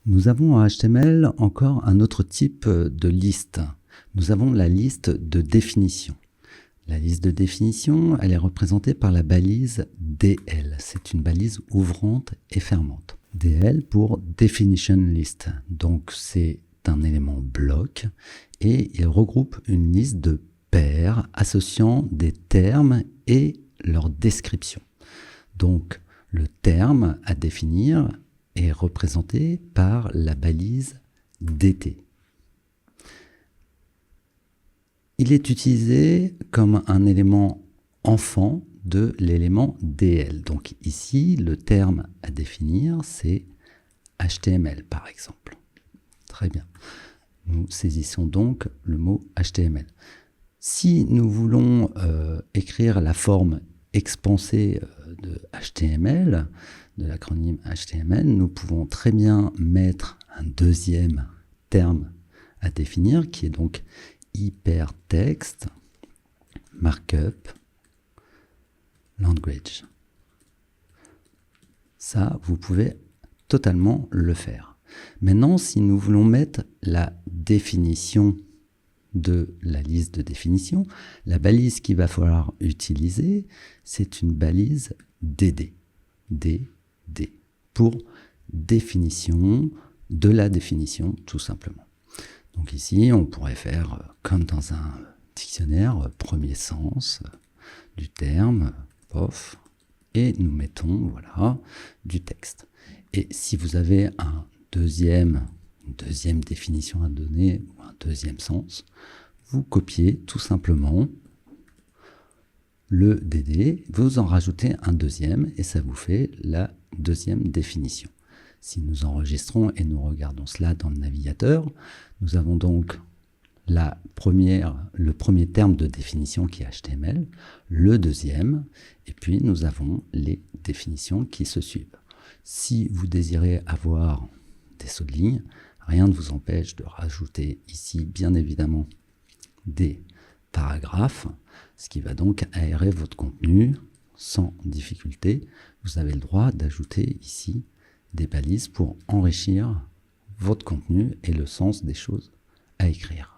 Nous avons en HTML encore un autre type de liste. Nous avons la liste de définition. La liste de définition, elle est représentée par la balise DL. C'est une balise ouvrante et fermante. DL pour Definition List. Donc c'est un élément bloc et il regroupe une liste de paires associant des termes et leur description. Donc le terme à définir est représenté par la balise DT. Il est utilisé comme un élément enfant de l'élément DL. Donc ici, le terme à définir, c'est HTML par exemple. Très bien. Nous saisissons donc le mot HTML. Si nous voulons écrire la forme expansée de HTML, de l'acronyme HTML, nous pouvons très bien mettre un deuxième terme à définir qui est donc hypertext markup language. Ça, vous pouvez totalement le faire. Maintenant, si nous voulons mettre la définition de la liste de définition, la balise qu'il va falloir utiliser, c'est une balise DD. DD pour définition de la définition, tout simplement. Donc ici, on pourrait faire comme dans un dictionnaire, premier sens du terme, pof, et nous mettons, voilà, du texte. Et si vous avez une deuxième définition à donner, ou un deuxième sens, vous copiez tout simplement le DD, vous en rajoutez un deuxième, et ça vous fait la deuxième définition. Si nous enregistrons et nous regardons cela dans le navigateur, nous avons donc le premier terme de définition qui est HTML, le deuxième, et puis nous avons les définitions qui se suivent. Si vous désirez avoir des sauts de ligne, rien ne vous empêche de rajouter ici, bien évidemment, des paragraphes, ce qui va donc aérer votre contenu sans difficulté. Vous avez le droit d'ajouter ici des balises pour enrichir votre contenu et le sens des choses à écrire.